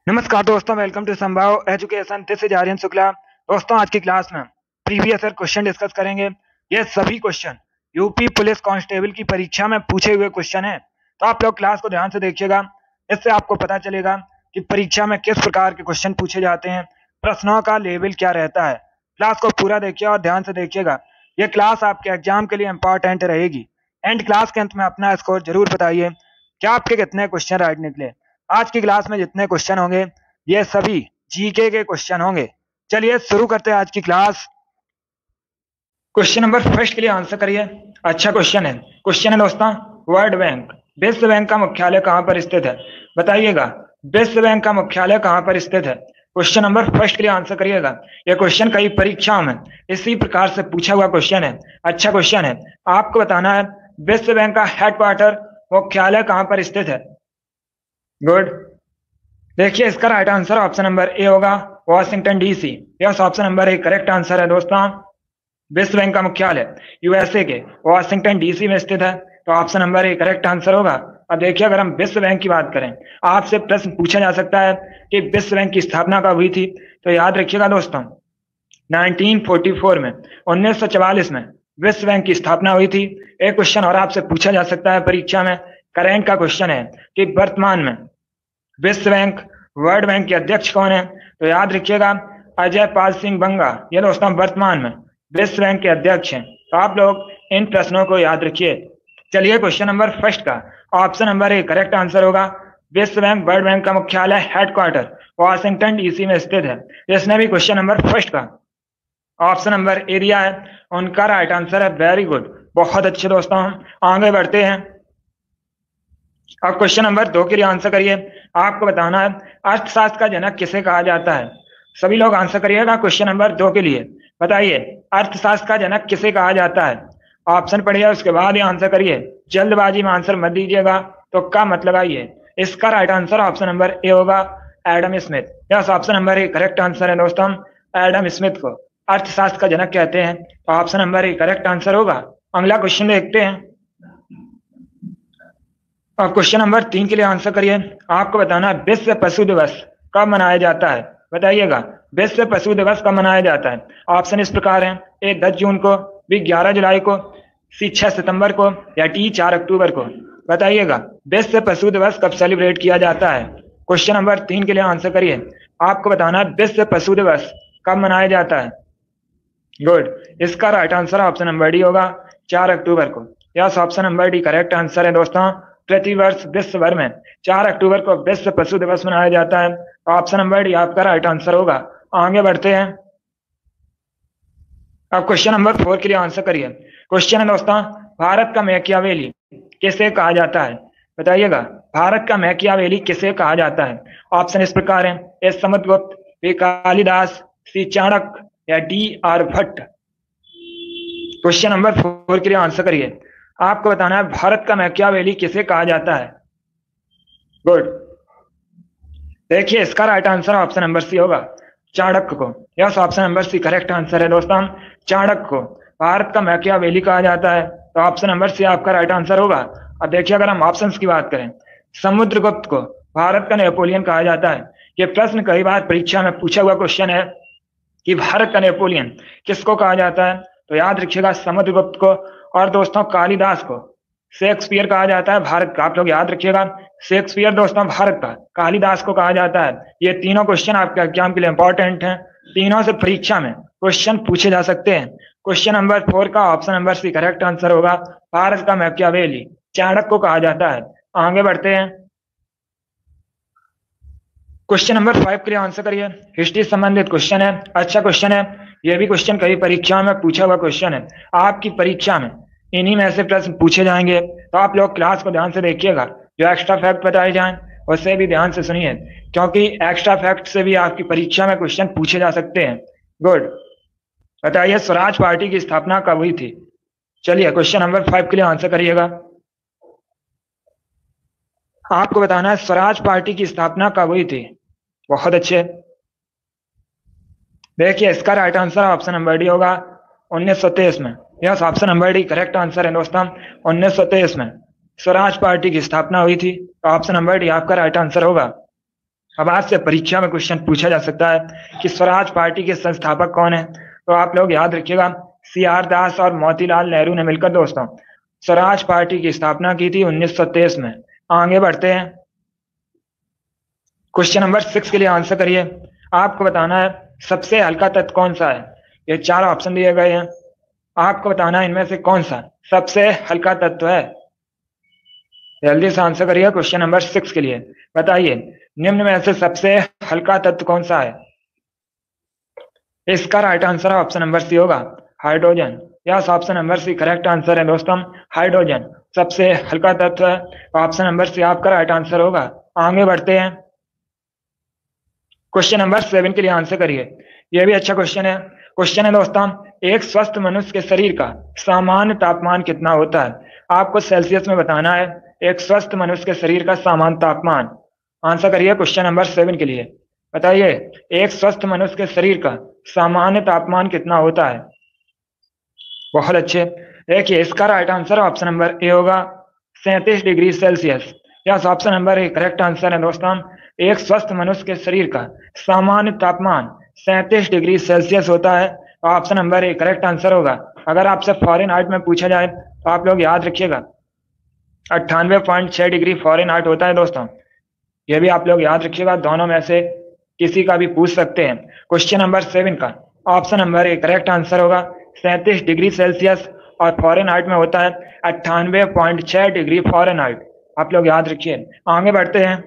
नमस्कार दोस्तों, welcome to Sambhav education. This is Aryan Shukla. दोस्तों, आज की क्लास में प्रीवियस ईयर क्वेश्चन डिस्कस करेंगे। ये सभी क्वेश्चन यूपी पुलिस कांस्टेबल की परीक्षा में पूछे हुए क्वेश्चन हैं, तो आप लोग क्लास को ध्यान से देखिएगा। इससे आपको पता चलेगा कि परीक्षा में किस प्रकार के क्वेश्चन पूछे जाते हैं, प्रश्नों का लेवल क्या रहता है। क्लास को पूरा देखिए और ध्यान से देखिएगा। ये क्लास आपके एग्जाम के लिए इंपॉर्टेंट रहेगी। एंड क्लास के अंत में अपना स्कोर जरूर बताइए कि आपके कितने क्वेश्चन राइट निकले। आज की क्लास में जितने क्वेश्चन होंगे ये सभी जीके के क्वेश्चन होंगे। चलिए शुरू करते हैं आज की क्लास। क्वेश्चन नंबर फर्स्ट के लिए आंसर करिए। अच्छा क्वेश्चन है दोस्तों, वर्ल्ड बैंक विश्व बैंक का मुख्यालय कहां पर स्थित है? बताइएगा, विश्व बैंक का मुख्यालय कहां पर स्थित है? क्वेश्चन नंबर फर्स्ट के लिए आंसर करिएगा। यह क्वेश्चन कई परीक्षाओं में इसी प्रकार से पूछा हुआ क्वेश्चन है। अच्छा क्वेश्चन है, आपको बताना है विश्व बैंक का हेडक्वार्टर मुख्यालय कहां पर स्थित है। गुड। देखिए, इसका right answer option number A होगा, Washington DC. Yes, option number A correct answer है दोस्तों। विश्व बैंक का मुख्यालय यूएसए के वॉशिंगटन डीसी में स्थित है, तो option number A correct answer होगा। अब देखिए, अगर हम विश्व बैंक की बात करें, आपसे प्रश्न पूछा जा सकता है कि विश्व बैंक की स्थापना कब हुई थी, तो याद रखिएगा दोस्तों 1944 में, 1944 में विश्व बैंक की स्थापना हुई थी। एक क्वेश्चन और आपसे पूछा जा सकता है परीक्षा में, करेंट का क्वेश्चन है कि वर्तमान में विश्व बैंक वर्ल्ड बैंक के अध्यक्ष कौन है? तो याद रखिएगा अजय पाल सिंह बंगा, ये दोस्तों वर्तमान में विश्व बैंक के अध्यक्ष हैं। तो आप लोग इन प्रश्नों को याद रखिए। चलिए, क्वेश्चन नंबर फर्स्ट का option number A correct answer होगा। विश्व बैंक वर्ल्ड बैंक का मुख्यालय हेडक्वार्टर वॉशिंगटन डीसी में स्थित है। जिसने भी क्वेश्चन नंबर फर्स्ट का ऑप्शन नंबर ए दिया है उनका राइट आंसर है। वेरी गुड, बहुत अच्छे दोस्तों, हम आगे बढ़ते हैं। अब क्वेश्चन नंबर 2 के लिए आंसर करिए। आपको बताना है अर्थशास्त्र का जनक किसे कहा जाता है। सभी लोग आंसर करिएगा क्वेश्चन नंबर 2 के लिए। बताइए, अर्थशास्त्र का जनक किसे कहा जाता है? ऑप्शन पढ़िए, उसके बाद ही आंसर करिए। जल्दबाजी में आंसर मत दीजिएगा, तो का मतलब आइए। इसका right answer option number A होगा, Adam Smith. Yes, option number A correct answer है दोस्तों। एडम स्मिथ को अर्थशास्त्र का जनक कहते हैं, तो option number A correct answer होगा। अगला क्वेश्चन देखते हैं। और क्वेश्चन नंबर 3 के लिए आंसर करिए। आपको बताना है विश्व पशु दिवस कब मनाया जाता है। बताइएगा, विश्व पशु दिवस कब मनाया जाता है? ऑप्शन इस प्रकार है, ए 10 जून को, बी 11 जुलाई को, सी 6 सितंबर को, या डी 4 अक्टूबर को। बताइएगा, विश्व पशु दिवस कब सेलिब्रेट किया जाता है? क्वेश्चन नंबर 3 के लिए आंसर करिए। आपको बताना है विश्व पशु दिवस कब मनाया जाता है। गुड, इसका right answer option number D होगा, 4 अक्टूबर को। Yes, option number D correct answer है दोस्तों। प्रतिवर्ष विश्व भर में 4 अक्टूबर को विश्व पशु दिवस मनाया जाता है। ऑप्शन नंबर डी आपका राइट आंसर होगा। आगे बढ़ते हैं। अब क्वेश्चन नंबर 4 के लिए आंसर करिए। क्वेश्चन है दोस्तों, भारत का मैकियावेली किसे कहा जाता है? बताइएगा, भारत का मैकियावेली किसे कहा जाता है? ऑप्शन इस प्रकार है, ए समुद्रगुप्त, बी कालिदास, सी चाणक्य, या डी आर्यभट्ट। क्वेश्चन नंबर 4 के लिए आंसर करिए। आपको बताना है भारत का मैकियावेली किसे कहा जाता है। गुड। देखिए, इसका right answer option number C होगा, चाणक्य को। Yes, option number C correct answer है दोस्तों। चाणक्य को भारत का मैकियावेली कहा जाता है, तो ऑप्शन नंबर सी आपका राइट आंसर होगा। अब देखिए, अगर हम ऑप्शंस की बात करें, समुद्रगुप्त को भारत का नेपोलियन कहा जाता है। यह प्रश्न कई बार परीक्षा में पूछा हुआ क्वेश्चन है कि भारत का नेपोलियन किसको कहा जाता है, तो याद रखिएगा समुद्रगुप्त को। और दोस्तों, कालिदास को शेक्सपियर कहा जाता है भारत का। आप लोग याद रखिएगा, शेक्सपियर दोस्तों भारत का, कालिदास को कहा जाता है। ये तीनों क्वेश्चन आपके एग्जाम के लिए इंपॉर्टेंट हैं। तीनों से परीक्षा में क्वेश्चन पूछे जा सकते हैं। क्वेश्चन नंबर 4 का option number C correct answer होगा। भारत का मैकियावेली चाणक्य को कहा जाता है। आगे बढ़ते हैं। क्वेश्चन नंबर 5 के लिए आंसर करिए। हिस्ट्री संबंधित क्वेश्चन है। अच्छा क्वेश्चन है, यह भी क्वेश्चन कई परीक्षाओं में पूछा हुआ क्वेश्चन है। आपकी परीक्षा में इन्हीं में से प्रश्न पूछे जाएंगे, तो आप लोग क्लास को ध्यान से देखिएगा। जो एक्स्ट्रा फैक्ट बताए जाएं उससे भी ध्यान से सुनिए, क्योंकि एक्स्ट्रा फैक्ट से भी आपकी परीक्षा में क्वेश्चन पूछे जा सकते हैं। गुड। बताइए, स्वराज पार्टी की स्थापना कब हुई थी? चलिए, क्वेश्चन नंबर 5 के लिए आंसर करिएगा। आपको बताना है स्वराज पार्टी की स्थापना कब हुई थी। बहुत अच्छे। देखिए, इसका right answer option number D होगा, 1923 में। Yes, option number D correct answer है दोस्तों। 1923 में स्वराज पार्टी की स्थापना हुई थी, तो ऑप्शन नंबर डी आपका राइट आंसर होगा। अब आपसे परीक्षा में क्वेश्चन पूछा जा सकता है कि स्वराज पार्टी के संस्थापक कौन है। तो आप लोग याद रखिएगा, CR दास और मोतीलाल नेहरू ने मिलकर दोस्तों स्वराज पार्टी की स्थापना की थी 1923 में। आगे बढ़ते हैं, क्वेश्चन नंबर 6 के लिए आंसर करिए। आपको बताना है सबसे हल्का तत्व कौन सा है। ये 4 ऑप्शन दिए गए हैं, आपको बताना है इनमें से कौन सा सबसे हल्का तत्व है। जल्दी से आंसर करिए क्वेश्चन नंबर 6 के लिए। बताइए निम्न में से सबसे हल्का तत्व कौन सा है। इसका right answer option number C होगा, hydrogen. Yes, option number C correct answer है दोस्तों, हाइड्रोजन सबसे हल्का तत्व है। ऑप्शन नंबर सी आपका राइट आंसर होगा। आगे बढ़ते हैं, क्वेश्चन नंबर 7 के लिए आंसर करिए। यह भी अच्छा क्वेश्चन है। क्वेश्चन है दोस्तों, एक स्वस्थ मनुष्य के शरीर का सामान्य तापमान कितना होता है। आपको सेल्सियस में बताना है एक स्वस्थ मनुष्य के शरीर का सामान्य तापमान। आंसर करिए क्वेश्चन नंबर 7 के लिए। बताइए एक स्वस्थ मनुष्य के शरीर का सामान्य तापमान कितना होता है। बहुत अच्छे, देखिए इसका right answer option number A होगा, 37 degree Celsius. Yes, option number A correct answer है दोस्तों। एक स्वस्थ मनुष्य के शरीर का सामान्य तापमान 37 डिग्री सेल्सियस होता है। Option number A correct answer होगा। अगर आपसे फ़ारेनहाइट में पूछा जाए तो आप लोग याद रखिएगा 98.6 डिग्री फ़ारेनहाइट होता है दोस्तों। यह भी आप लोग याद रखिएगा, दोनों में से किसी का भी पूछ सकते हैं। क्वेश्चन नंबर 7 का option number A correct answer होगा, 37 डिग्री सेल्सियस और फ़ारेनहाइट में होता है 98.6 डिग्री फ़ारेनहाइट। आप लोग याद रखिए। आगे बढ़ते हैं,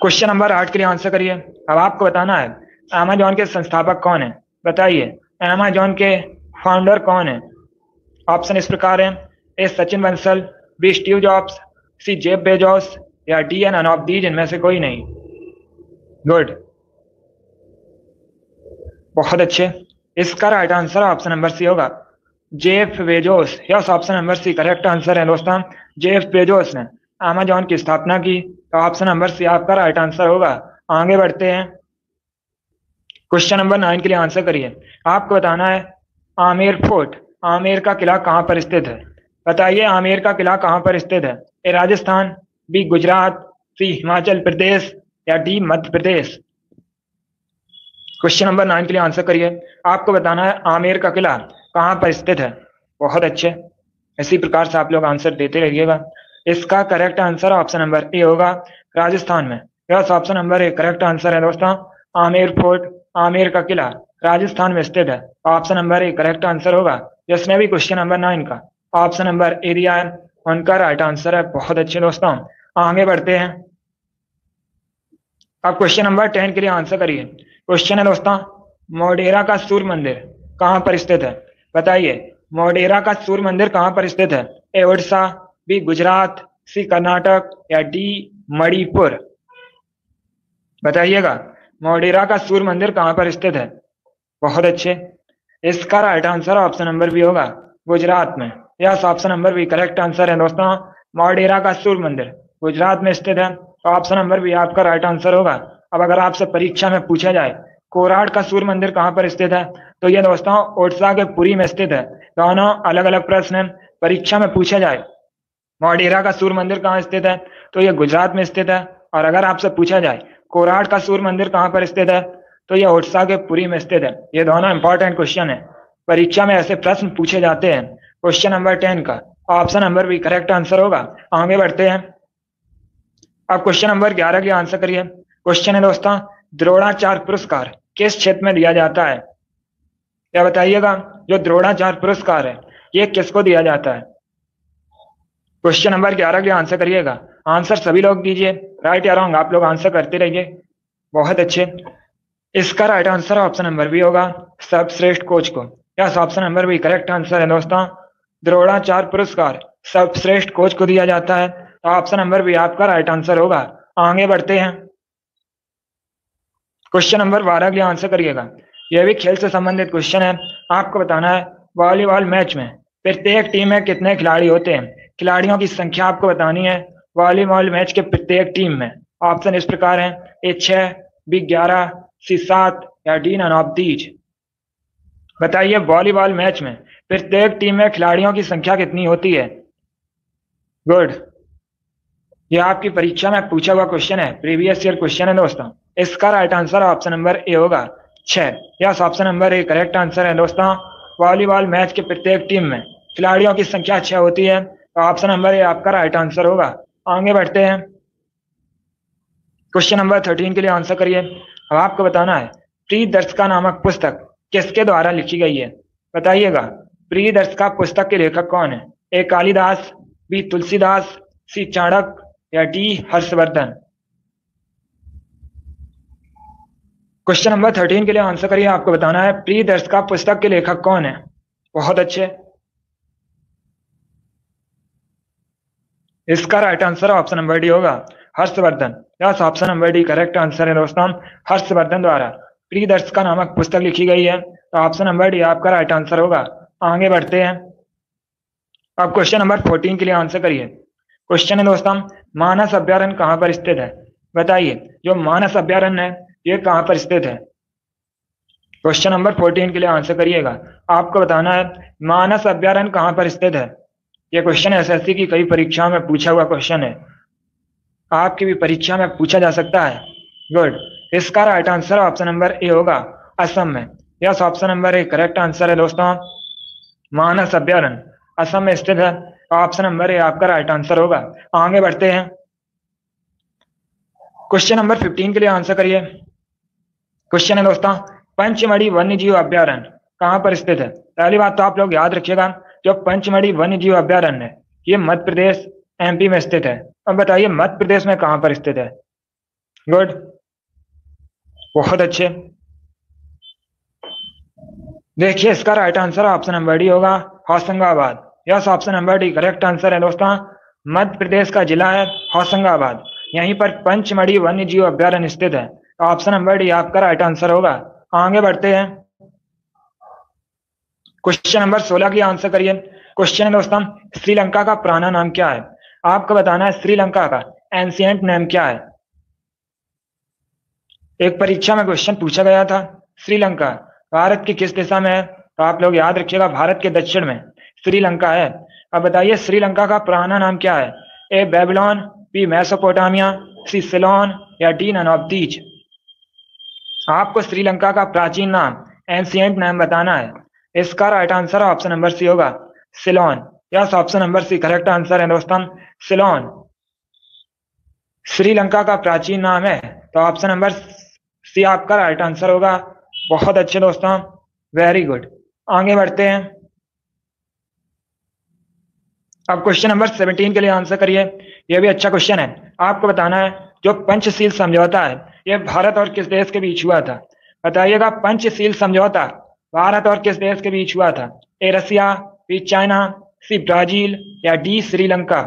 क्वेश्चन नंबर 8 के लिए आंसर करिए। अब आपको बताना है अमेजॉन के संस्थापक कौन है। बताइए अमेजॉन के फाउंडर कौन है। ऑप्शन इस प्रकार है, A Sachin Bansal, B Steve Jobs, C Jeff Bezos या डी एन ऑफ दीज इनमें से कोई नहीं। गुड, बहुत अच्छे। इसका right answer option number C होगा, Jeff Bezos. Yes, option number C correct answer है दोस्तों, जेफ बेजोस ने अमेजॉन की स्थापना की। तो ऑप्शन नंबर सी आपका राइट आंसर होगा। आगे बढ़ते हैं, क्वेश्चन नंबर 9 के लिए आंसर करिए। आपको बताना है आमेर फोर्ट, आमेर का किला कहां पर स्थित है। बताइए आमेर का किला कहां पर स्थित है। ए राजस्थान, बी गुजरात, सी हिमाचल प्रदेश या D Madhya Pradesh. Question number 9 के लिए आंसर करिए। आपको बताना है आमेर का किला कहां पर स्थित है। बहुत अच्छे, इसी प्रकार से आप लोग आंसर देते रहिएगा। इसका correct answer option number A होगा, राजस्थान में। Yes, option number A correct answer है दोस्तों, आमेर फोर्ट, आमेर का किला राजस्थान में स्थित है। Option number A correct answer होगा। जिसने भी क्वेश्चन नंबर 9 का ऑप्शन नंबर ए दिया है उनका राइट आंसर है। बहुत अच्छे दोस्तों, आगे बढ़ते हैं। अब क्वेश्चन नंबर 10 के लिए आंसर करिए। क्वेश्चन है दोस्तों, मोढेरा का सूर्य मंदिर कहां पर स्थित है। बताइए मोढेरा का सूर्य मंदिर कहां पर स्थित है। ए उड़ीसा, बी गुजरात, सी कर्नाटक या डी मणिपुर। बताइएगा मोढेरा का सूर्य मंदिर कहां पर स्थित है। बहुत अच्छे, इसका right answer option number B होगा, गुजरात में। Yes, option number B correct answer है दोस्तों, मोढेरा का सूर्य मंदिर गुजरात में स्थित है। तो ऑप्शन नंबर बी आपका राइट आंसर होगा। अब अगर आपसे परीक्षा में पूछा जाए कोराड का सूर्य मंदिर कहां पर स्थित है, तो ये दोस्तों ओडिशा के पुरी में स्थित है। दोनों अलग अलग प्रश्न है। परीक्षा में पूछा जाए मोढेरा का सूर्य मंदिर कहाँ स्थित है, तो ये गुजरात में स्थित है। और अगर आपसे पूछा जाए कोराड का सूर्य मंदिर कहाँ पर स्थित है, तो ये ओडिशा के पुरी में स्थित है। ये दोनों इंपॉर्टेंट क्वेश्चन है, परीक्षा में ऐसे प्रश्न पूछे जाते हैं। क्वेश्चन नंबर 10 का ऑप्शन नंबर भी करेक्ट आंसर होगा। आगे बढ़ते हैं, अब क्वेश्चन नंबर 11 के आंसर करिए। क्वेश्चन है दोस्तों, द्रोणाचार्य पुरस्कार किस क्षेत्र में दिया जाता है। क्या बताइएगा, जो द्रोणाचार्य पुरस्कार है ये किसको दिया जाता है। क्वेश्चन नंबर 11 के आंसर करिएगा। आंसर सभी लोग दीजिए, राइट या रॉन्ग आप लोग आंसर करते रहिए। बहुत अच्छे, इसका right answer option number B होगा, सर्वश्रेष्ठ कोच को। Yes, option number B correct answer है दोस्तों, द्रोणाचार्य पुरस्कार सर्वश्रेष्ठ कोच को दिया जाता है। तो ऑप्शन नंबर बी आपका राइट आंसर होगा। आगे बढ़ते हैं, क्वेश्चन नंबर 12 के लिए आंसर करिएगा। यह भी खेल से संबंधित क्वेश्चन है। आपको बताना है वॉलीबॉल मैच में प्रत्येक टीम में कितने खिलाड़ी होते हैं। खिलाड़ियों की संख्या आपको बतानी है वॉलीबॉल मैच के प्रत्येक टीम में। ऑप्शन इस प्रकार है, ए 6, बी 11, सी 7 या डी नन ऑफ दीज। बताइए वॉलीबॉल मैच में प्रत्येक टीम में खिलाड़ियों की संख्या कितनी होती है। गुड, ये आपकी परीक्षा में पूछा हुआ क्वेश्चन है, प्रीवियस ईयर क्वेश्चन है दोस्तों। इसका right answer option number A होगा 6। Yes, option number A correct answer है दोस्तों। वॉलीबॉल मैच के प्रत्येक टीम में खिलाड़ियों की संख्या 6 होती है, तो ऑप्शन नंबर ए आपका राइट आंसर होगा। आगे बढ़ते हैं, क्वेश्चन नंबर 13 के लिए आंसर करिए। अब आपको बताना है प्रियदर्शिका नामक पुस्तक किसके द्वारा लिखी गई है, बताइएगा। प्रियदर्शिका पुस्तक के लेखक कौन है? ए कालिदास, बी तुलसीदास, सी चाणक्य या डी हर्षवर्धन। क्वेश्चन नंबर 13 के लिए आंसर करिए। आपको बताना है प्रियदर्शिका पुस्तक के लेखक कौन है। बहुत अच्छे, इसका right answer option number D होगा Harshvardhan. Yes, option number D correct answer है दोस्तों। हर्षवर्धन द्वारा प्रियदर्शिका नामक पुस्तक लिखी गई है, तो ऑप्शन नंबर डी आपका राइट आंसर होगा। आगे बढ़ते हैं, अब क्वेश्चन नंबर 14 के लिए आंसर करिए। क्वेश्चन है दोस्तों, मानस अभ्यारण्य कहाँ पर स्थित है, बताइए। जो मानस अभ्यारण्य है ये कहाँ पर स्थित है? क्वेश्चन नंबर 14 के लिए आंसर करिएगा। आपको बताना है मानस अभ्यारण्य कहाँ पर स्थित है। यह क्वेश्चन एसएससी की कई परीक्षाओं में पूछा हुआ क्वेश्चन है, आपकी भी परीक्षा में पूछा जा सकता है। गुड, इसका right answer option number A होगा असम में। Yes, option number A correct answer है दोस्तों। मानस अभ्यारण्य असम में स्थित है, ऑप्शन नंबर ए आपका राइट आंसर होगा। आगे बढ़ते हैं, क्वेश्चन नंबर 15 के लिए आंसर करिए। क्वेश्चन है दोस्तों, पंचमढ़ी वन्य जीव अभ्यारण्य कहाँ पर स्थित है। पहली बात तो आप लोग याद रखिएगा, जो पंचमढ़ी वन्य जीव अभ्यारण्य है ये मध्य प्रदेश एमपी में स्थित है। अब बताइए मध्य प्रदेश में कहां पर स्थित है। गुड, बहुत अच्छे। देखिए इसका right answer option number D होगा Hoshangabad. Yes, option number D correct answer है दोस्तों। मध्य प्रदेश का जिला है होशंगाबाद, यहीं पर पंचमढ़ी वन्य जीव अभ्यारण्य स्थित है। ऑप्शन नंबर डी आपका राइट आंसर होगा। आगे बढ़ते हैं, क्वेश्चन नंबर 16 की आंसर करिए। क्वेश्चन है दोस्तों, श्रीलंका का पुराना नाम क्या है। आपको बताना है श्रीलंका का एंशिएंट नेम क्या है। एक परीक्षा में क्वेश्चन पूछा गया था, श्रीलंका भारत की किस दिशा में है, तो आप लोग याद रखिएगा भारत के दक्षिण में श्रीलंका है। अब बताइए श्रीलंका का पुराना नाम क्या है। ए बेबीलोन, बी मेसोपोटामिया, सी सिलोन या डी नन ऑफ दीज। आपको श्रीलंका का प्राचीन नाम एंशिएंट नेम बताना है। इसका right answer option number C होगा Ceylon. Yes, option number C correct answer है दोस्तों, सिलोन श्रीलंका का प्राचीन नाम है, तो ऑप्शन नंबर सी आपका राइट आंसर होगा। बहुत अच्छे दोस्तों, वेरी गुड। आगे बढ़ते हैं, अब क्वेश्चन नंबर 17 के लिए आंसर करिए। यह भी अच्छा क्वेश्चन है। आपको बताना है जो पंचशील समझौता है यह भारत और किस देश के बीच हुआ था। बताइएगा पंचशील समझौता भारत और किस देश के बीच हुआ था। ए रसिया, बी चाइना, सी ब्राजील या डी श्रीलंका।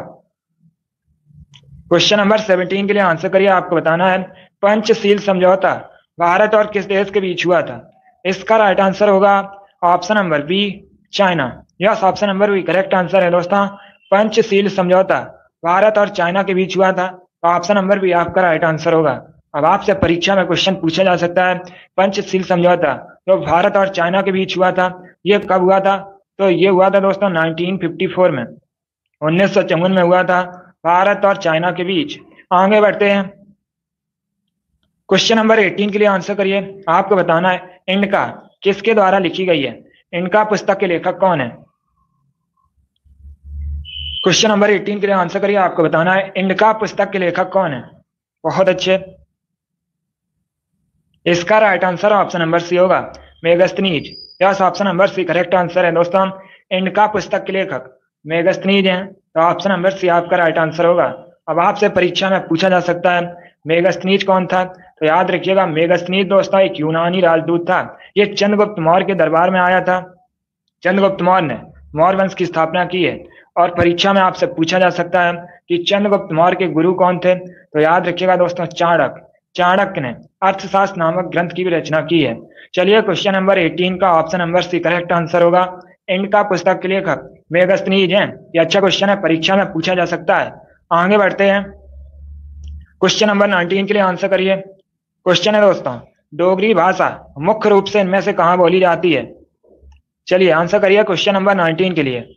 क्वेश्चन नंबर 17 के लिए आंसर करिए। आपको बताना है पंचशील समझौता भारत और किस देश के बीच हुआ था। इसका राइट आंसर होगा option number B China. Yes, option number B correct answer है दोस्तों। पंचशील समझौता भारत और चाइना के बीच हुआ था, तो ऑप्शन नंबर बी आपका राइट आंसर होगा। अब आपसे परीक्षा में क्वेश्चन पूछा जा सकता है पंचशील समझौता जो भारत और चाइना के बीच हुआ था ये कब हुआ था। तो ये हुआ था दोस्तों 1954 में, 1954 में हुआ था भारत और चाइना के बीच। आगे बढ़ते हैं, क्वेश्चन नंबर 18 के लिए आंसर करिए। आपको बताना है इंडका किसके द्वारा लिखी गई है। इंडका पुस्तक के लेखक कौन है। क्वेश्चन नंबर 18 के लिए आंसर करिए। आपको बताना है इंडका पुस्तक के लेखक कौन है। बहुत अच्छे, इसका right answer option number C होगा Megasthenes. Yes, option number C correct answer है दोस्तों। इंडका पुस्तक के लेखक मेगस्थनीज हैं, तो ऑप्शन नंबर सी आपका राइट आंसर होगा। अब आपसे परीक्षा में पूछा जा सकता है मेगस्थनीज कौन था, तो याद रखिएगा मेगस्थनीज दोस्तों एक यूनानी राजदूत था। ये चंद्रगुप्त मौर्य के दरबार में आया था। चंद्रगुप्त मौर्य ने मौर्य वंश की स्थापना की है, और परीक्षा में आपसे पूछा जा सकता है कि चंद्रगुप्त मौर्य के गुरु कौन थे, तो याद रखिएगा दोस्तों चाणक्य। चाणक्य ने अर्थशास्त्र नामक ग्रंथ की भी रचना की है। चलिए क्वेश्चन नंबर 18 का option number C correct answer होगा। इंडका पुस्तक के लेखक मेगस्थनीज हैं। ये अच्छा क्वेश्चन है, परीक्षा में पूछा जा सकता है। आगे बढ़ते हैं, क्वेश्चन नंबर 19 के लिए आंसर करिए। क्वेश्चन है दोस्तों डोगरी भाषा मुख्य रूप से इनमें से कहां बोली जाती है। चलिए आंसर करिए क्वेश्चन नंबर 19 के लिए।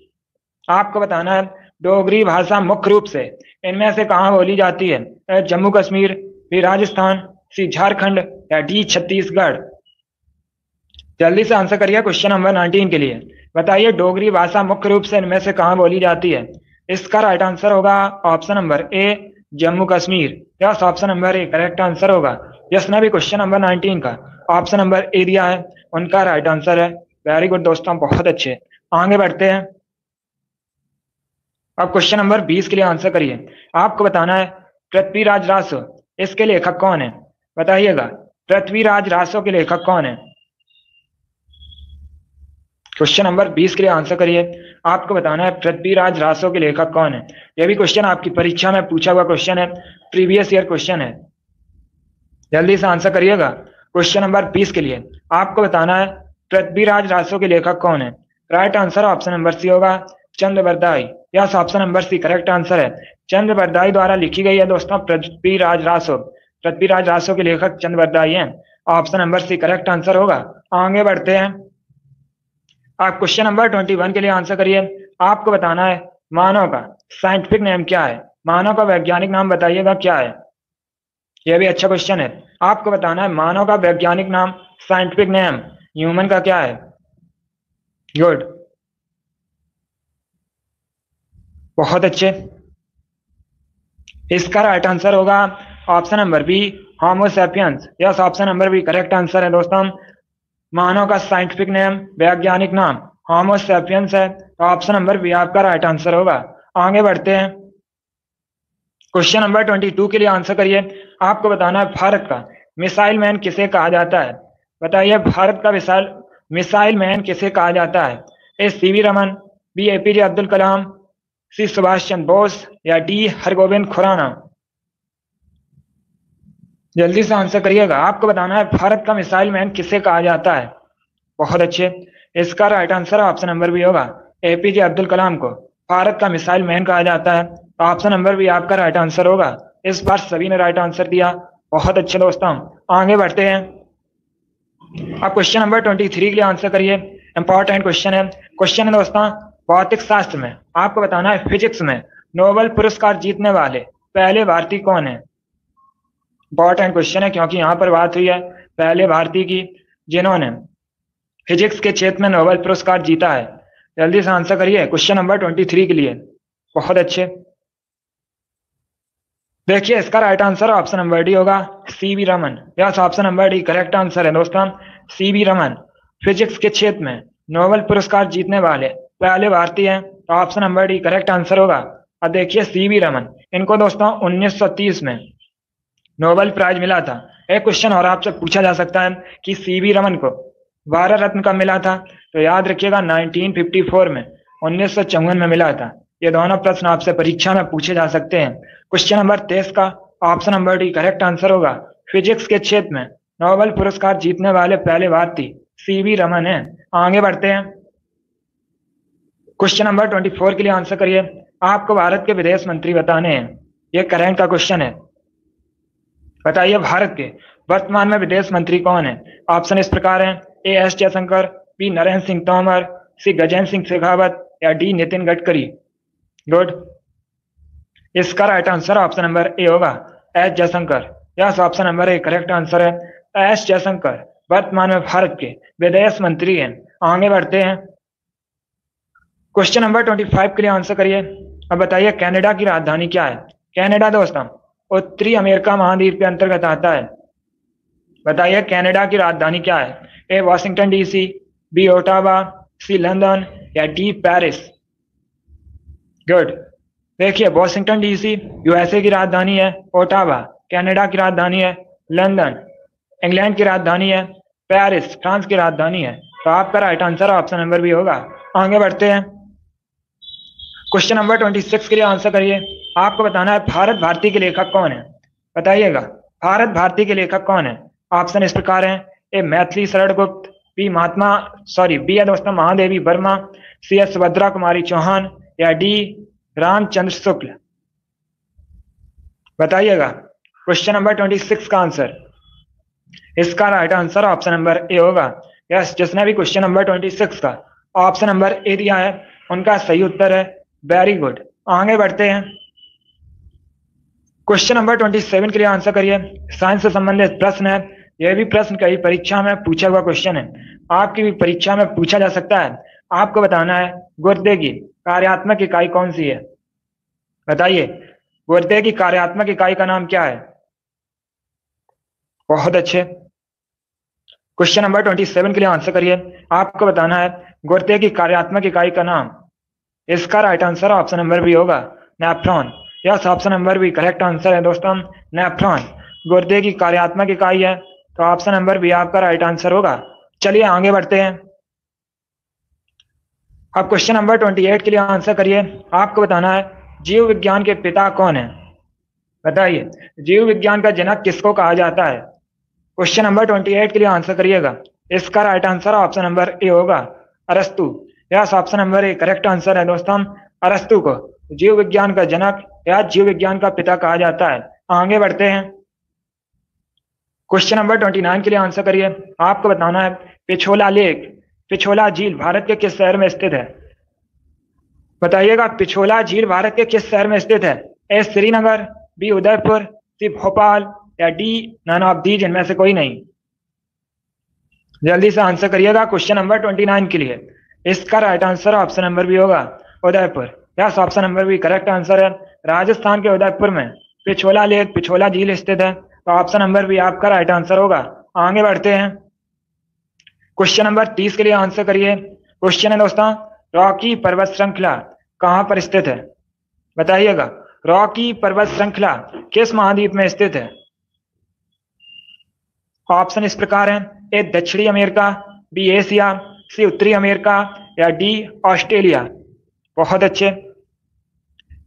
आपको बताना है डोगरी भाषा मुख्य रूप से इनमें से कहाँ बोली जाती है? ए जम्मू कश्मीर, बी राजस्थान, सी झारखंड या डी छत्तीसगढ़। जल्दी से आंसर करिए क्वेश्चन नंबर 19 के लिए। बताइए डोगरी भाषा मुख्य रूप से इनमें से कहाँ बोली जाती है? इसका राइट आंसर होगा option number A Jammu Kashmir. Yes, option number A correct answer होगा। जिसने भी क्वेश्चन नंबर 19 का ऑप्शन नंबर ए दिया है उनका राइट आंसर है। वेरी गुड दोस्तों, बहुत अच्छे। आगे बढ़ते हैं। अब क्वेश्चन नंबर 20 के लिए आंसर करिए। आपको बताना है पृथ्वीराज रासो इसके लेखक कौन है? बताइएगा पृथ्वीराज रासो के लेखक कौन है? क्वेश्चन नंबर 20 के लिए आंसर करिए। आपको बताना है पृथ्वीराज रासो के लेखक कौन है। यह भी क्वेश्चन आपकी परीक्षा में पूछा हुआ क्वेश्चन है, प्रीवियस ईयर क्वेश्चन है। जल्दी से आंसर करिएगा क्वेश्चन नंबर 20 के लिए। आपको बताना है पृथ्वीराज रासो के लेखक कौन है। Right answer option number C होगा Chand Bardai. Yes, option number C correct answer है। चंद्रबरदाई द्वारा लिखी गई है दोस्तों पृथ्वीराज रासो। पृथ्वीराज रासो के लेखक चंद्रबरदाई हैं। Option number C correct answer होगा। आगे बढ़ते हैं। आप क्वेश्चन नंबर 21 के लिए आंसर करिए। आपको बताना है मानव का साइंटिफिक नेम क्या है? मानव का वैज्ञानिक नाम बताइएगा क्या है? यह भी अच्छा क्वेश्चन है। आपको बताना है मानव का वैज्ञानिक नाम, साइंटिफिक नेम ह्यूमन का क्या है? गुड, बहुत अच्छे। इसका राइट आंसर होगा option number B homo sapiens. Yes, option number B correct answer है दोस्तों। मानव का साइंटिफिक नेम, वैज्ञानिक नाम होमो सैपियंस है। ऑप्शन नंबर बी आपका राइट आंसर होगा। आगे बढ़ते हैं। क्वेश्चन नंबर 22 के लिए आंसर करिए। आपको बताना है भारत का मिसाइल मैन किसे कहा जाता है? बताइए भारत का मिसाइल मैन किसे कहा जाता है? A CV Raman, B APJ Abdul Kalam, C Subhash Chandra Bose या डी हरगोविंद खुराना। जल्दी से आंसर करिएगा। आपको बताना है भारत का मिसाइल मैन किसे कहा जाता है? बहुत अच्छे। इसका right answer option number B होगा एपीजे अब्दुल कलाम को भारत का मिसाइल मैन कहा जाता है। ऑप्शन नंबर बी आपका राइट आंसर होगा। इस बार सभी ने राइट आंसर दिया, बहुत अच्छे दोस्तों। आगे बढ़ते हैं। अब क्वेश्चन नंबर 23 के लिए आंसर करिए। इंपॉर्टेंट क्वेश्चन है। क्वेश्चन है दोस्तों भौतिक शास्त्र में आपको बताना है फिजिक्स में नोबेल पुरस्कार जीतने वाले पहले भारतीय कौन है? इंपॉर्टेंट क्वेश्चन है क्योंकि यहाँ पर बात हुई है पहले भारतीय की जिन्होंने फिजिक्स के क्षेत्र में नोबेल पुरस्कार जीता है। जल्दी से आंसर करिए क्वेश्चन नंबर 23 के लिए। बहुत अच्छे। देखिए इसका right answer option number D होगा CV Raman. Yes, option number D correct answer है दोस्तों। सीवी रमन फिजिक्स के क्षेत्र में नोबेल पुरस्कार जीतने वाले पहले भारतीय हैं। तो option number D correct answer होगा। अब देखिए सीवी रमन, इनको दोस्तों 1930 में नोबेल प्राइज मिला था। एक क्वेश्चन और आपसे पूछा जा सकता है कि सीवी रमन को भारत रत्न कब मिला था? तो याद रखिएगा 1954 में, 1954 में मिला था। ये दोनों प्रश्न आपसे परीक्षा में पूछे जा सकते हैं। क्वेश्चन नंबर 23 का option number D correct answer होगा। फिजिक्स के क्षेत्र में नोबेल पुरस्कार जीतने वाले पहले भारतीय सीवी रमन है। आगे बढ़ते हैं। क्वेश्चन नंबर 24 के लिए आंसर करिए। आपको भारत के विदेश मंत्री बताने हैं। ये करंट का क्वेश्चन है। बताइए भारत के वर्तमान में विदेश मंत्री कौन है? ऑप्शन इस प्रकार हैं A S Jaishankar, B Narendra Singh Tomar, C Gajendra Singh Shekhawat या डी नितिन गडकरी। गुड, इसका right answer option number A होगा S Jaishankar. Yes, option number A correct answer है। एस जयशंकर वर्तमान में भारत के विदेश मंत्री हैं। आगे बढ़ते हैं। क्वेश्चन नंबर 25 के लिए आंसर करिए। अब बताइए कनाडा की राजधानी क्या है? कनाडा दोस्तों उत्तरी अमेरिका महाद्वीप के अंतर्गत आता है। बताइए कनाडा की राजधानी क्या है? A Washington DC, B Ottawa, C London या डी पेरिस। गुड, देखिए वॉशिंगटन डीसी यूएसए की राजधानी है, ओटावा कनाडा की राजधानी है, लंदन इंग्लैंड की राजधानी है, पेरिस फ्रांस की राजधानी है। तो आपका right answer option number B होगा। आगे बढ़ते हैं। क्वेश्चन नंबर 26 के लिए आंसर करिए। आपको बताना है भारत भारती के लेखक कौन है? बताइएगा भारत भारती के लेखक कौन है? ऑप्शन इस प्रकार हैं ए मैथिली शरण गुप्त, बी है दोस्तों महादेवी वर्मा, सी एस सुभद्रा कुमारी चौहान या डी रामचंद्र शुक्ल। बताइएगा क्वेश्चन नंबर 26 का आंसर। इसका right answer option number A होगा। यस, जिसने भी क्वेश्चन नंबर 26 का ऑप्शन नंबर ए दिया है उनका सही उत्तर है वेरी गुड। आगे बढ़ते हैं। क्वेश्चन नंबर 27 के लिए आंसर करिए। साइंस से संबंधित प्रश्न है। यह भी प्रश्न कई परीक्षा में पूछा हुआ क्वेश्चन है, आपकी भी परीक्षा में पूछा जा सकता है। आपको बताना है गुर्दे की कार्यात्मक इकाई कौन सी है। बताइए, गुर्दे की कार्यात्मक इकाई का नाम क्या है। बहुत अच्छे। क्वेश्चन नंबर 27 के लिए आंसर करिए। आपको बताना है गुर्दे की कार्यात्मक इकाई का नाम। इसका right answer option number B होगा, nephron. Yes, option number B correct answer है दोस्तों, नेफ्रॉन गुर्दे की कार्यात्मक इकाई है, तो ऑप्शन नंबर बी आपका राइट आंसर होगा। चलिए आगे बढ़ते हैं। अब क्वेश्चन नंबर 28 के लिए आंसर करिए। आपको बताना है जीव विज्ञान के पिता कौन है। बताइए, जीव विज्ञान का जनक किसको कहा जाता है। क्वेश्चन नंबर 28 के लिए आंसर करिएगा। इसका right answer option number A होगा, अरस्तु। Yes, option number A correct answer है दोस्तों, अरस्तु को जीव विज्ञान का जनक या जीव विज्ञान का पिता कहा जाता है। आगे बढ़ते हैं। क्वेश्चन नंबर 29 के लिए आंसर करिए। आपको बताना है पिछोला लेक, पिछोला झील भारत के किस शहर में स्थित है। बताइएगा, पिछोला झील भारत के किस शहर में स्थित है। ए श्रीनगर, बी उदयपुर, सी भोपाल या डी नन ऑफ दीज इनमें से कोई नहीं। जल्दी से आंसर करिएगा क्वेश्चन नंबर 29 के लिए। इसका right answer option number B होगा, Udaipur. Yes, option number B correct answer है। राजस्थान के उदयपुर में पिछोला लेक, पिछोला झील स्थित है, तो ऑप्शन नंबर बी आपका राइट आंसर होगा। आगे बढ़ते हैं। क्वेश्चन नंबर 30 के लिए आंसर करिए। क्वेश्चन है दोस्तों, रॉकी पर्वत श्रृंखला कहां पर स्थित है। बताइएगा, रॉकी पर्वत श्रृंखला किस महाद्वीप में स्थित है। ऑप्शन इस प्रकार है, ए दक्षिणी अमेरिका, बी एशिया, सी उत्तरी अमेरिका या डी ऑस्ट्रेलिया। बहुत अच्छे।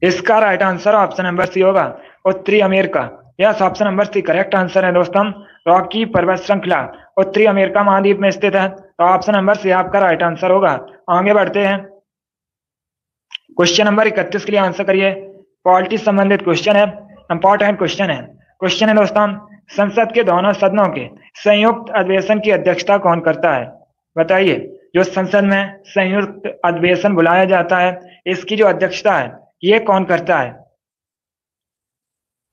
इसका right answer option number C होगा, उत्तरी America. Yes, option number C correct answer है दोस्तों, रॉकी पर्वत श्रृंखला उत्तरी अमेरिका महाद्वीप में स्थित है, तो ऑप्शन नंबर सी आपका राइट आंसर होगा। आगे बढ़ते हैं। क्वेश्चन नंबर 31 के लिए आंसर करिए। पॉलिटी संबंधित क्वेश्चन है, इंपॉर्टेंट क्वेश्चन है। क्वेश्चन है दोस्तों, संसद के दोनों सदनों के संयुक्त अधिवेशन की अध्यक्षता कौन करता है। बताइए, जो संसद में संयुक्त अधिवेशन बुलाया जाता है, इसकी जो अध्यक्षता है ये कौन करता है।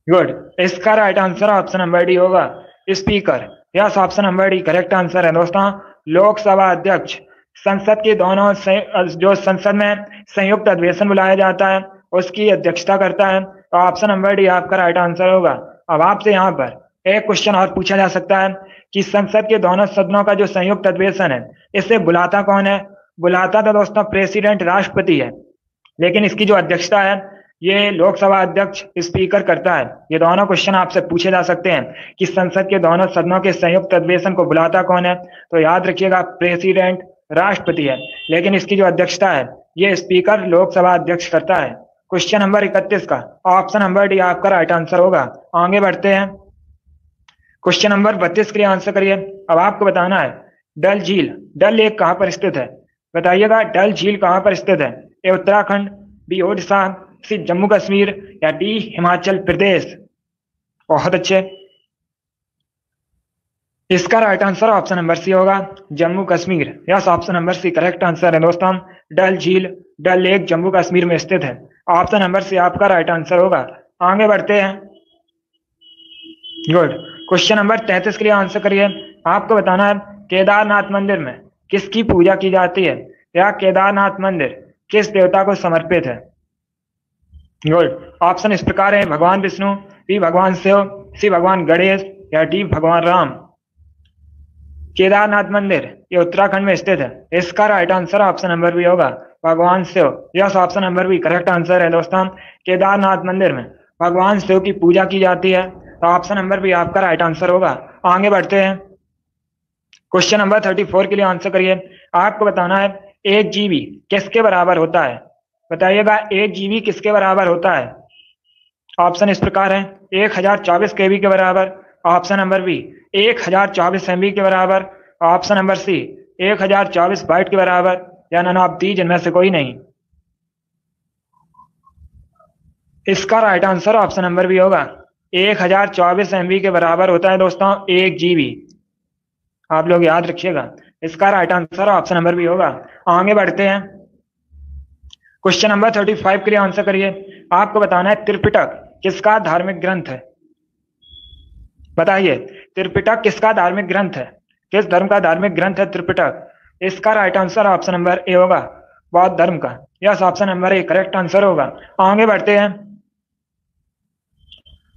गुड। इसका right answer option number D होगा, speaker. Yes, option number D correct answer है दोस्तों, लोकसभा अध्यक्ष। संसद के दोनों जो संसद में संयुक्त अधिवेशन बुलाया जाता है उसकी अध्यक्षता करता है, तो ऑप्शन नंबर डी आपका राइट आंसर होगा। अब आपसे यहाँ पर एक क्वेश्चन और पूछा जा सकता है कि संसद के दोनों सदनों का जो संयुक्त अधिवेशन है इसे बुलाता कौन है। बुलाता तो दोस्तों प्रेसिडेंट, राष्ट्रपति है, लेकिन इसकी जो अध्यक्षता है ये लोकसभा अध्यक्ष, स्पीकर करता है। ये दोनों क्वेश्चन आपसे पूछे जा सकते हैं कि संसद के दोनों सदनों के संयुक्त अधिवेशन को बुलाता कौन है, तो याद रखिएगा प्रेसिडेंट, राष्ट्रपति है, लेकिन इसकी जो अध्यक्षता है ये स्पीकर, लोकसभा अध्यक्ष करता है। क्वेश्चन नंबर 31 का ऑप्शन नंबर डी आपका राइट आंसर होगा। आगे बढ़ते हैं। क्वेश्चन नंबर 32 के लिए आंसर करिए। अब आपको बताना है डल झील, डल लेक कहां पर स्थित है। बताइएगा, डल झील कहां पर स्थित है। A Uttarakhand, B Odisha, C Jammu Kashmir या डी हिमाचल प्रदेश। बहुत अच्छे। इसका right answer option number C होगा, Jammu Kashmir. Yes, option number C correct answer है दोस्तों, डल झील, डल लेक जम्मू कश्मीर में स्थित है। ऑप्शन नंबर सी आपका राइट आंसर होगा। आगे बढ़ते हैं। गुड। क्वेश्चन नंबर 33 के लिए आंसर करिए। आपको बताना है केदारनाथ मंदिर में किसकी पूजा की जाती है, या केदारनाथ मंदिर किस देवता को समर्पित है। गुड। ऑप्शन इस प्रकार है, भगवान विष्णु, बी भगवान शिव, सी भगवान गणेश या डी भगवान राम। केदारनाथ मंदिर ये उत्तराखंड में स्थित है। इसका right answer option number B होगा, भगवान Shiv. Yes, option number B correct answer है दोस्तों, केदारनाथ मंदिर में भगवान शिव की पूजा की जाती है, तो ऑप्शन नंबर बी आपका राइट आंसर होगा। आगे बढ़ते हैं। क्वेश्चन नंबर 34 के लिए आंसर करिए। आपको बताना है एक जीबी किसके बराबर होता है। बताइएगा, एक जीबी किसके बराबर होता है। ऑप्शन इस प्रकार है, 1024 केबी के बराबर, ऑप्शन नंबर बी 1024 एमबी के बराबर, ऑप्शन नंबर सी 1024 बाइट के बराबर, या नन ऑफ दीज इनमें से कोई नहीं। इसका right answer option number B होगा, 1024 एमबी के बराबर होता है दोस्तों एक जीबी। आप लोग याद रखिएगा, इसका right answer option number B होगा। आगे बढ़ते हैं। क्वेश्चन नंबर 35 के लिए आंसर करिए। आपको बताना है त्रिपिटक किसका धार्मिक ग्रंथ है। बताइए त्रिपिटक किसका धार्मिक ग्रंथ है, किस धर्म का धार्मिक ग्रंथ है त्रिपिटक। इसका right answer option number A होगा, बौद्ध धर्म का। Yes, option number A correct answer होगा। आगे बढ़ते हैं।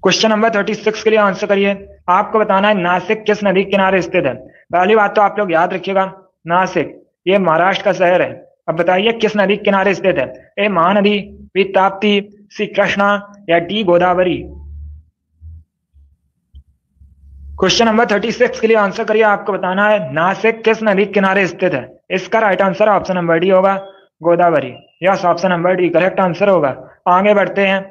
क्वेश्चन नंबर 36 के लिए आंसर करिए। आपको बताना है नासिक किस नदी के किनारे स्थित है। पहली बात तो आप लोग याद रखिएगा, नासिक ये महाराष्ट्र का शहर है। अब बताइए किस नदी के किनारे स्थित है। ए महानदी, बी ताप्ती, सी कृष्णा या डी गोदावरी। क्वेश्चन नंबर 36 के लिए आंसर करिए। आपको बताना है नासिक किस नदी के किनारे स्थित है। इसका right answer option number D होगा, Godavari. Yes, option number D correct answer होगा। आगे बढ़ते हैं।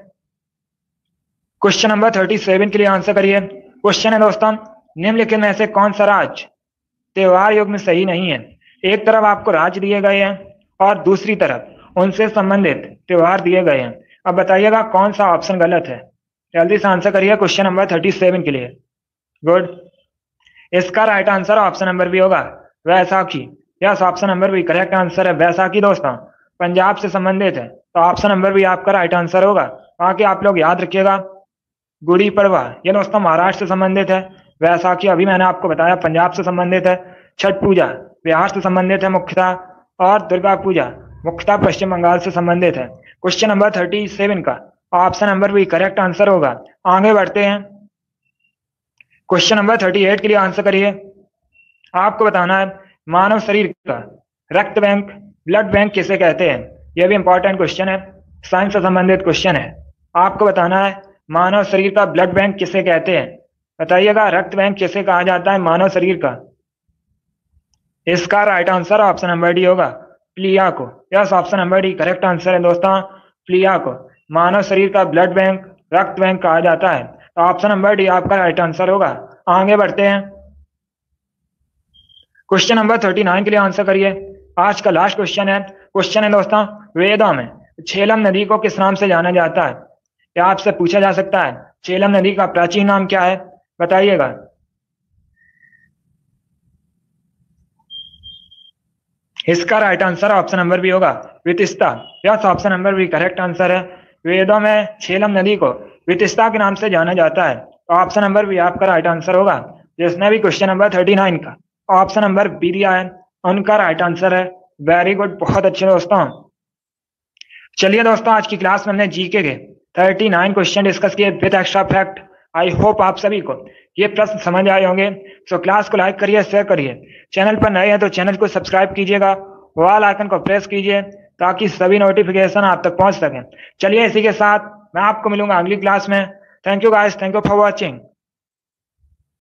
क्वेश्चन नंबर 37 के लिए आंसर करिए। क्वेश्चन है दोस्तों, निम्नलिखित में से कौन सा राज्य त्योहार युग में सही नहीं है। एक तरफ आपको राज्य दिए गए हैं और दूसरी तरफ उनसे संबंधित त्योहार दिए गए हैं। अब बताइएगा कौन सा ऑप्शन गलत है। जल्दी से आंसर करिए क्वेश्चन नंबर 37 के लिए। गुड, इसका right answer option number B होगा, Vaisakhi. Yes, option number B correct answer है। वैसाखी दोस्तों पंजाब से संबंधित है, तो ऑप्शन नंबर बी आपका राइट आंसर होगा। बाकी आप लोग याद रखिएगा गुड़ी पड़वा ये दोस्तों महाराष्ट्र से संबंधित है। वैसाखी अभी मैंने आपको बताया पंजाब से संबंधित है। छठ पूजा बिहार से संबंधित है मुख्यतः, और दुर्गा पूजा मुख्यतः पश्चिम बंगाल से संबंधित है। क्वेश्चन नंबर 37 का option number B correct answer होगा। आगे बढ़ते हैं। क्वेश्चन नंबर 38 के लिए आंसर करिए। आपको बताना है मानव शरीर का रक्त बैंक, ब्लड बैंक किसे कहते हैं। यह भी इंपॉर्टेंट क्वेश्चन है, साइंस से संबंधित क्वेश्चन है। आपको बताना है मानव शरीर का ब्लड बैंक किसे कहते हैं। बताइएगा रक्त बैंक किसे कहा जाता है मानव शरीर का। इसका right answer option number D होगा, प्लिया को। Yes, option number D correct answer है दोस्तों, प्लिया को मानव शरीर का ब्लड बैंक, रक्त बैंक कहा जाता है। तो ऑप्शन नंबर डी आपका राइट आंसर होगा। आगे बढ़ते हैं। क्वेश्चन नंबर 39 के लिए आंसर करिए। आज का लास्ट क्वेश्चन है। क्वेश्चन है दोस्तों, वेदों में झेलम नदी को किस नाम से जाना जाता है। क्या आपसे पूछा जा सकता है झेलम नदी का प्राचीन नाम क्या है। बताइएगा। इसका right answer option number B होगा, Vitasta. Yes, option number B correct answer है। वेदों में झेलम नदी को वितिस्ता के नाम से जाना जाता है, तो ऑप्शन नंबर बी आपका राइट आंसर होगा। जिसने भी क्वेश्चन नंबर 39 का ऑप्शन नंबर बी दिया है उनका राइट आंसर है। वेरी गुड, बहुत अच्छे दोस्तों। चलिए दोस्तों, आज की क्लास में हमने जीके के 39 क्वेश्चन डिस्कस किए with extra fact. I hope आप सभी को ये प्रश्न समझ आए होंगे। सो क्लास को लाइक करिए, शेयर करिए। चैनल पर नए हैं तो चैनल को सब्सक्राइब कीजिएगा, ऑल आइकन को प्रेस कीजिए ताकि सभी नोटिफिकेशन आप तक पहुंच सकें। चलिए इसी के साथ मैं आपको मिलूंगा अगली क्लास में। Thank you guys, thank you for watching.